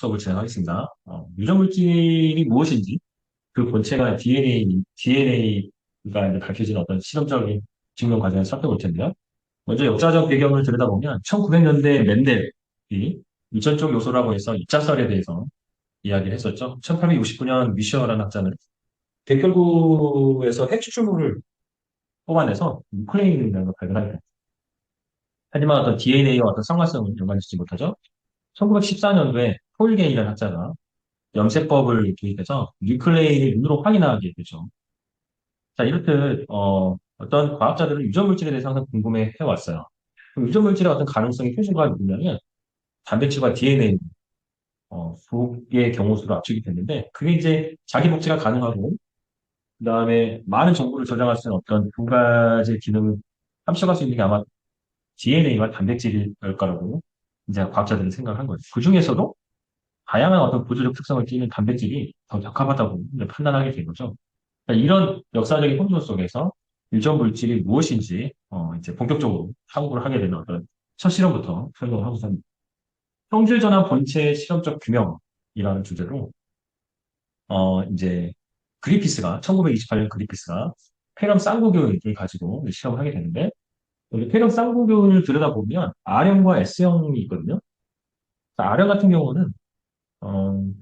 수업을 진행하겠습니다. 유전물질이 무엇인지, 그 본체가 DNA가 이제 밝혀진 어떤 실험적인 증명 과정을 살펴볼 텐데요. 먼저 역사적 배경을 들여다보면 1900년대 맨델이 유전적 요소라고 해서 입자설에 대해서 이야기를 했었죠. 1869년 미셔라는 학자는 백혈구에서 핵 추출물을 뽑아내서 뉴클레인이라는 걸 발견합니다. 하지만 어떤 DNA와 어떤 상관성을 연관짓지 못하죠. 1914년도에 폴 게이라는 학자가 염세법을 도입해서 뉴클레인을 눈으로 확인하게 되죠. 자, 이렇듯 어떤 과학자들은 유전물질에 대해서 항상 궁금해 해왔어요. 그럼 유전물질의 어떤 가능성이 표준화가 누구냐면 단백질과 DNA 두 개의 경우 수로 압축이 됐는데 그게 이제 자기 복제가 가능하고 그다음에 많은 정보를 저장할 수 있는 어떤 두 가지 기능을 합쳐갈 수 있는 게 아마 DNA와 단백질일 거라고 이제 과학자들은 생각을 한 거예요. 그 중에서도 다양한 어떤 구조적 특성을 띠는 단백질이 더 적합하다고 판단하게 된 거죠. 그러니까 이런 역사적인 혼돈 속에서 유전 물질이 무엇인지 이제 본격적으로 탐구를 하게 되는 어떤 첫 실험부터 설명을 하고서 성질 전환 본체 실험적 규명이라는 주제로 이제 그리피스가 1928년 그리피스가 폐렴 쌍구균을 가지고 실험을 하게 되는데 여기 폐렴 쌍구균을 들여다보면 R형과 S형이 있거든요. R형 같은 경우는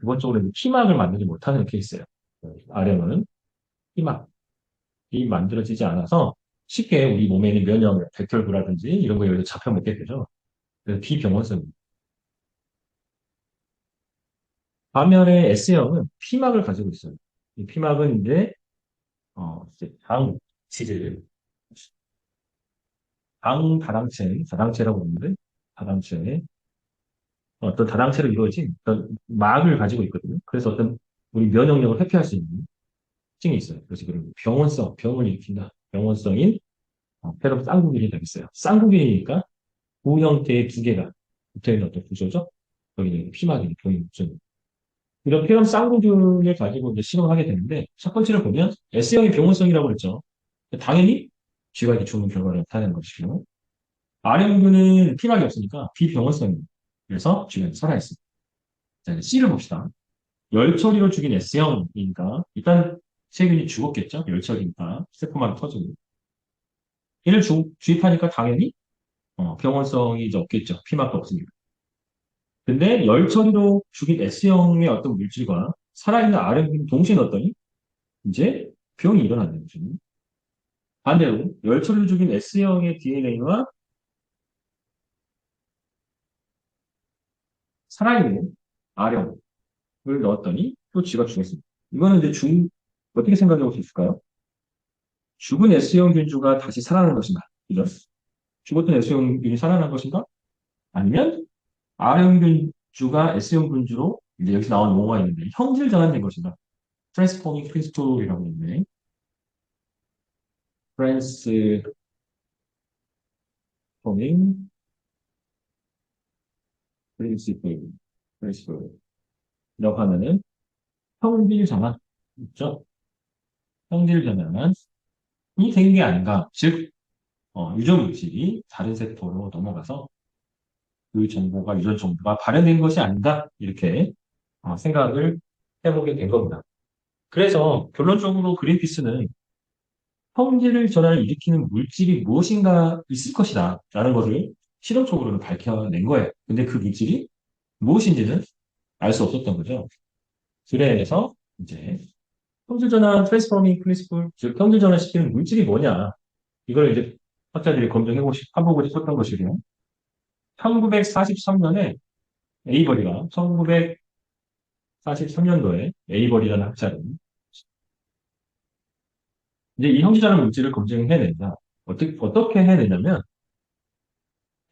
기본적으로 피막을 만들지 못하는 케이스예요. R형은 피막이 만들어지지 않아서 쉽게 우리 몸에 있는 면역, 백혈구라든지 이런 거에 의해서 잡혀 먹게 되죠. 그래서 비병원성. 반면에 S형은 피막을 가지고 있어요. 이 피막은 이제 지질, 다당체라고 하는데, 다당체, 어떤 다당체로 이루어진 어떤 막을 가지고 있거든요. 그래서 어떤 우리 면역력을 회피할 수 있는 특징이 있어요. 그래서 그런 병을 일으킨다. 병원성인 페럼 쌍구균이 되겠어요. 쌍구균이니까 구 형태의 두 개가 붙어있는 어떤 구조죠. 여기는 피막이 보이는 구조. 이런 폐렴 쌍구균을 가지고 이제 실험을 하게 되는데 첫 번째를 보면 S형이 병원성이라고 했죠. 당연히 쥐가 이렇게 죽는 결과를 나타내는 것이고 R형균은 피막이 없으니까 비병원성이에요. 그래서 쥐가 살아있습니다. 자, 이제 C를 봅시다. 열처리로 죽인 S형이니까 일단 세균이 죽었겠죠. 열처리니까 세포만 터지고 얘를 주입하니까 당연히 병원성이 이제 없겠죠. 피막도 없으니까. 근데 열처리로 죽인 S형의 어떤 물질과 살아있는 R형균 동시에 넣었더니 이제 병이 일어나는 거죠. 반대로 열처리로 죽인 S형의 DNA와 살아있는 R형을 넣었더니 또 쥐가 죽었습니다. 이거는 이제 어떻게 생각해 볼 수 있을까요? 죽은 S형 균주가 다시 살아나는 것인가? 이런 죽었던 S형 균이 살아난 것인가? 아니면 R형 균주가 S형 균주로 이제 여기서 나온 용어가 있는데 형질 전환된 것인가? 트랜스포밍 크리스톨이라고 있네. 트랜스포밍 프린시플이라고 하면은 형질 전환 있죠? 형질 전환이 된 게 아닌가? 즉 유전 물질이 다른 세포로 넘어가서 그 정보가 유전 정보가 발현된 것이 아닌가? 이렇게 생각을 해보게 된 겁니다. 그래서 결론적으로 그린피스는 성질 전환을 일으키는 물질이 무엇인가 있을 것이다. 라는 것을 실험적으로는 밝혀낸 거예요. 근데 그 물질이 무엇인지는 알 수 없었던 거죠. 그래서 이제 성질 전환 트랜스포밍 프린시플, 즉 성질 전환시키는 물질이 뭐냐. 이걸 이제 학자들이 해보고 싶었던 것이고요. 1943년에 에이버리가 1943년도에 에이버리라는 학자는 이제 이 형질전환 물질을 검증해낸다. 어떻게 해내냐면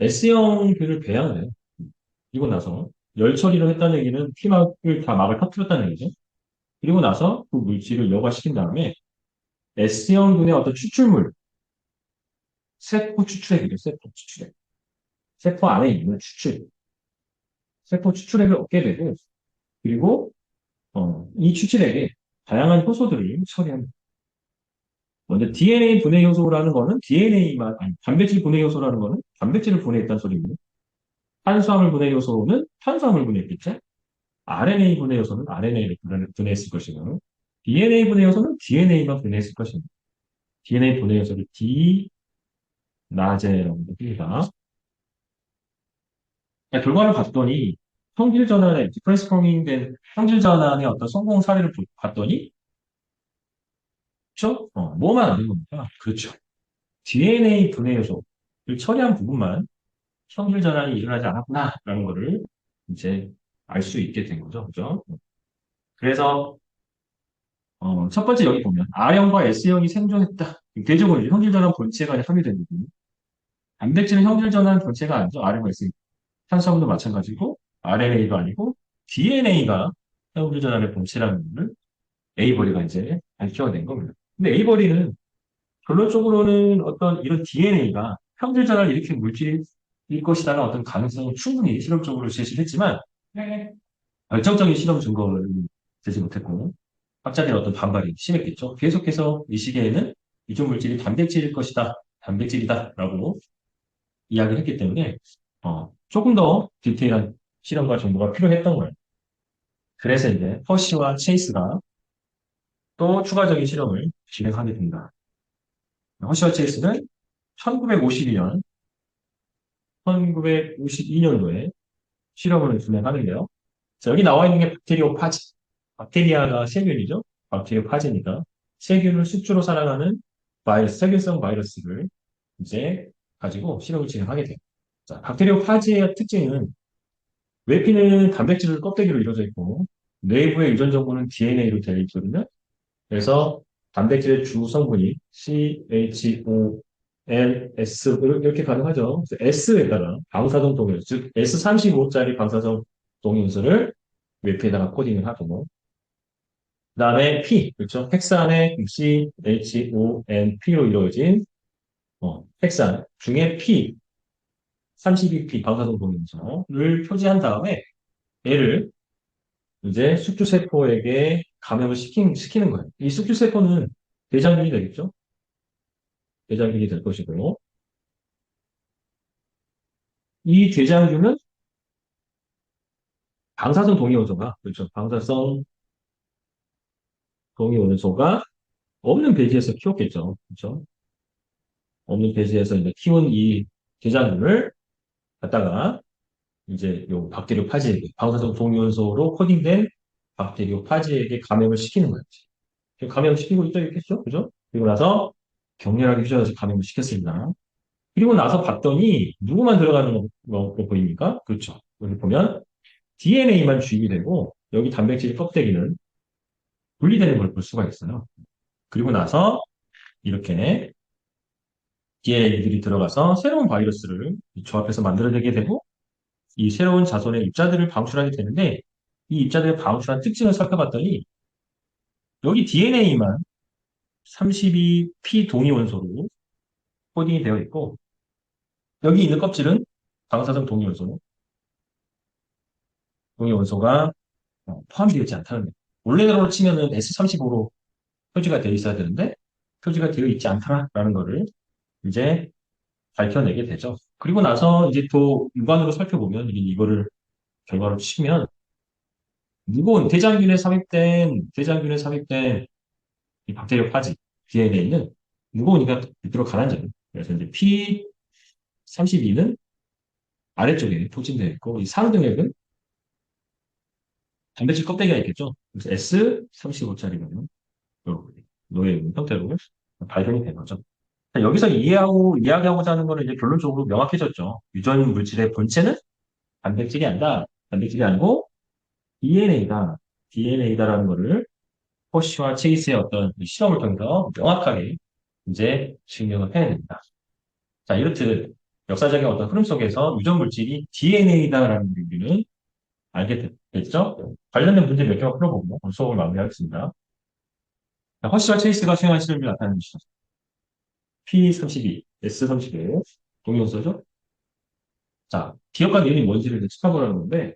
S형균을 배양을 해요. 그리고 나서 열 처리를 했다는 얘기는 피막을 다 막을 터뜨렸다는 얘기죠. 그리고 나서 그 물질을 여과시킨 다음에 S형균의 어떤 추출물, 세포 추출액이죠. 세포 추출액. 세포 안에 있는 세포 추출액을 얻게 되고 그리고 이 추출액에 다양한 효소들을 처리합니다. 먼저 DNA 분해 효소라는 거는 DNA만, 아니, 단백질 분해 효소라는 거는 단백질을 분해했다는 소리입니다. 탄수화물 분해 요소는 탄수화물 분해했겠죠? RNA 분해 요소는 RNA를 분해했을 것이고, DNA 분해 요소는 DNA만 분해했을 것입니다. DNA 분해 요소를 디나제라고 합니다. 결과를 봤더니 성질 전환의 디프레스포밍 된 성질 전환의 어떤 성공 사례를 봤더니 그렇죠? 뭐만 안 된 겁니까? 그렇죠. DNA 분해 요소를 처리한 부분만 성질 전환이 일어나지 않았구나라는 거를 이제 알 수 있게 된 거죠. 그죠? 그래서 첫 번째 여기 보면 R형과 S형이 생존했다. 대적으로 이제 성질 전환 본체가 함유된 부분. 단백질은 성질 전환 본체가 아니죠. R형과 S. 탄수화물도 마찬가지고 RNA도 아니고 DNA가 성질 전환의 본체라는 것을 에이버리가 이제 밝혀낸 겁니다. 근데 에이버리는 결론적으로는 어떤 이런 DNA가 평질 전환을 일으킨 물질일 것이라는 어떤 가능성을 충분히 실험적으로 제시를 했지만 결정적인 실험 증거를 제시 못했고 학자들의 어떤 반발이 심했겠죠. 계속해서 이 시기에는 이종 물질이 단백질일 것이다, 단백질이다라고 이야기를 했기 때문에 조금 더 디테일한 실험과 정보가 필요했던 거예요. 그래서 이제 허쉬와 체이스가 또 추가적인 실험을 진행하게 됩니다. 허쉬와 체이스는 1952년, 1952년도에 실험을 진행하는데요. 자, 여기 나와 있는 게 박테리오파지. 박테리아가 세균이죠. 박테리오파지니까 세균을 숙주로 살아가는 바이러스, 세균성 바이러스를 이제 가지고 실험을 진행하게 돼요. 자, 박테리오파지의 특징은 외피는 단백질 껍데기로 이루어져 있고 내부의 유전 정보는 DNA로 되어 있거든요. 그래서 단백질의 주 성분이 CHOLS 이렇게 가능하죠. S에다가 방사성 동위원소, 즉 S35짜리 방사성 동위원소를 외피에다가 코딩을 하고 그다음에 P, 그렇죠? 헥산의 CHONP로 이루어진 헥산 중에 P, 32P 방사성 동위원소를 표시한 다음에 얘를 이제 숙주세포에게 감염을 시키는 거예요. 이 숙주세포는 대장균이 되겠죠? 대장균이 될 것이고요. 이 대장균은 방사성 동위원소가, 그렇죠? 방사성 동위원소가 없는 배지에서 키웠겠죠. 그렇죠? 없는 배지에서 이제 키운 이 대장균을 갖다가 이제 요 박테리오 파지에게, 방사성 동위원소로 코딩된 박테리오 파지에게 감염을 시키는 거였지. 감염시키고 있겠죠? 그죠? 그리고 나서 격렬하게 휘저어서 감염을 시켰습니다. 그리고 나서 봤더니 누구만 들어가는 거 보입니까? 그렇죠. 여기 보면 DNA만 주입이 되고 여기 단백질 껍데기는 분리되는 걸 볼 수가 있어요. 그리고 나서 이렇게 DNA들이 들어가서 새로운 바이러스를 조합해서 만들어내게 되고 이 새로운 자손의 입자들을 방출하게 되는데 이 입자들의 방출한 특징을 살펴봤더니 여기 DNA만 32P 동위원소로 코딩이 되어 있고 여기 있는 껍질은 방사성 동위원소가 포함되어 있지 않다는 거예요. 원래대로 치면은 S35로 표지가 되어 있어야 되는데 표지가 되어 있지 않다라는 거를 이제 밝혀내게 되죠. 그리고 나서 이제 또 육안으로 살펴보면 이거를 결과로 치면 무거운 대장균에 삽입된 이 박테리아 파지 DNA는 무거우니까 밑으로 가라앉아요. 그래서 이제 P32는 아래쪽에 포진되어 있고 이 상등액은 단백질 껍데기가 있겠죠. 그래서 S35짜리거든요. 노예 형태로 발견이 된 거죠. 여기서 이야기하고자 하는 거는 이제 결론적으로 명확해졌죠. 유전 물질의 본체는 단백질이 아니고 DNA다라는 거를 호시와 체이스의 어떤 실험을 통해서 명확하게 이제 증명을 해야 됩니다. 자, 이렇듯 역사적인 어떤 흐름 속에서 유전 물질이 DNA다라는 우리는 알게 됐죠? 관련된 문제 몇 개만 풀어보고 오늘 수업을 마무리하겠습니다. 자, 허쉬와 체이스가 수행한 실험이 나타나는 것이죠. P32, S31 동위원소죠. 자, 기억과 내용이 뭔지를 이제 짚어보라는 건데,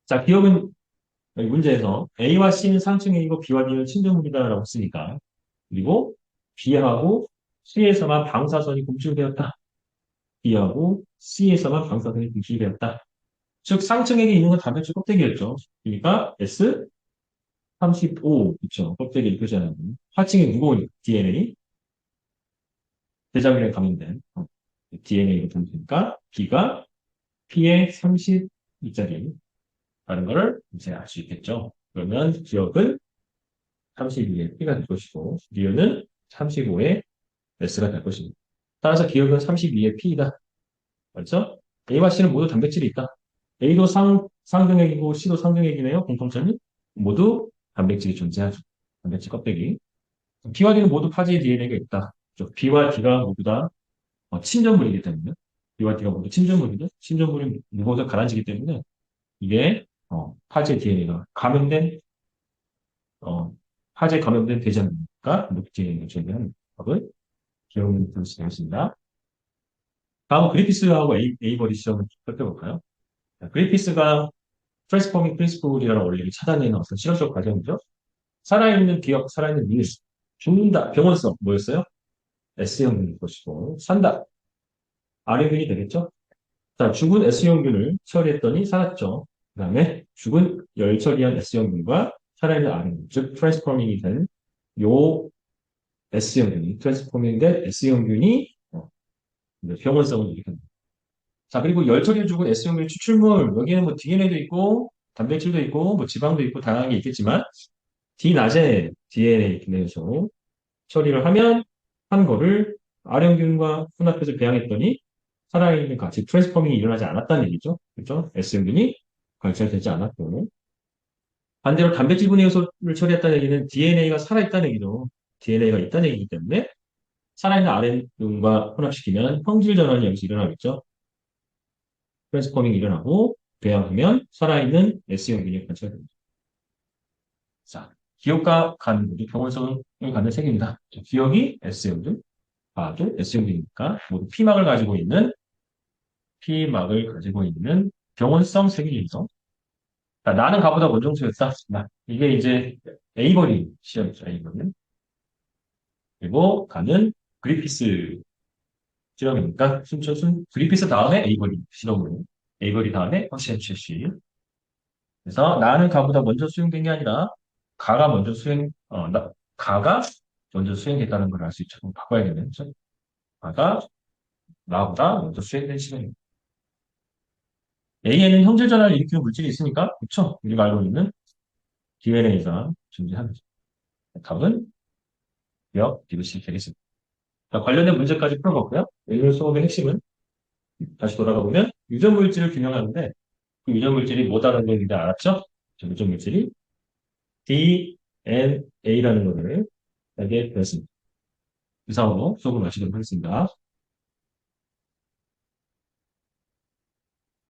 자, 기억은 여기 문제에서 A와 C는 상층 A고 B와 D는 친정물이다라고 했으니까, 그리고 B하고 C에서만 방사선이 검출되었다. B하고 C에서만 방사선이 검출되었다. 즉, 상층액이 있는 건 단백질 껍데기였죠. 그러니까 S35, 그쵸. 껍데기를 표시하는 하층이 무거운 DNA, 대장균에 감염된 DNA로 보면 되니까 B가 P의 32짜리 라는 거를 이제 알 수 있겠죠. 그러면 기억은 32의 P가 될 것이고, 리은은 35의 S가 될 것입니다. 따라서 기억은 32의 P이다. 맞죠? A와 C는 모두 단백질이 있다. A도 상등액이고 C도 상등액이네요. 공통점이 모두 단백질이 존재하죠. 단백질 껍데기. B와 D는 모두 파지의 DNA가 있다. B와 D가 모두 다 친전물이기 때문에 B와 D가 모두 친전물이죠. 친전물이 무거워서 가라앉기 때문에 이게 파지의 DNA가 감염된 어, 화재 감염된 대장균과 목재를 제외한 법을 기억을 들으시겠습니다. 다음 그리피스하고 에이버리 시험을 살펴볼까요? 자, 그리피스가 트랜스포밍 프린시플이라는 원리를 찾아내는 어떤 실험적 과정이죠. 살아있는 기억, 살아있는 미을, 죽는다, 병원성, 뭐였어요? S형균일 것이고, 산다, R형균이 되겠죠? 자, 죽은 S형균을 처리했더니 살았죠. 그 다음에 죽은 열 처리한 S형균과 살아있는 R형균, 즉, 트랜스포밍이 된 요 S형균이, 트랜스포밍된 S형균이 병원성을 일으킵니다. 자, 그리고 열 처리해주고 S형균 추출물, 여기에는 뭐 DNA도 있고, 단백질도 있고, 뭐 지방도 있고, 다양한 게 있겠지만, D 낮에 DNA 내에서 처리를 하면 한 거를 R형균과 혼합해서 배양했더니 살아있는 같이 트랜스포밍이 일어나지 않았다는 얘기죠. 그렇죠? S형균이 관찰되지 않았고. 반대로 단백질 분해 요소를 처리했다는 얘기는 DNA가 살아있다는 얘기죠. DNA가 있다는 얘기이기 때문에 살아있는 RNA 혼합시키면 성질 전환이 여기서 일어나겠죠. 트랜스포밍이 일어나고 배양하면 살아있는 S형균이 관찰됩니다. 자, 기억과 간들이 병원성을 갖는 색입니다. 기억이 S형균, 가도 S형균이니까 모두 P막을 가지고 있는 병원성 색입니다. 자, 나는 가보다 원종소였다. 이게 이제 에이버리 시험이죠, 에이버리. 그리고 가는 그리피스 실험이니까 그리피스 다음에 에이버리 실험으로 에이버리 다음에 허쉬앤쉐쉬. 그래서 나는 가보다 먼저 수행된 게 아니라 가가 먼저 가가 먼저 수행했다는 걸 알 수 있죠. 그럼 바꿔야겠네. 그죠? 가가 나보다 먼저 수행된 시간입니다. A에는 형질 전환을 일으키는 물질이 있으니까 그렇죠? 우리가 알고 있는 DNA가 존재하는 거죠. 답은 기억, 디귿이 되겠습니다. 자, 관련된 문제까지 풀어봤고요. 오늘 수업의 핵심은 다시 돌아가 보면 유전물질을 균형하는데 그 유전물질이 뭐다라는 걸 이제 알았죠? 유전물질이 DNA라는 것을 알게 되었습니다. 이상으로 수업을 마치도록 하겠습니다.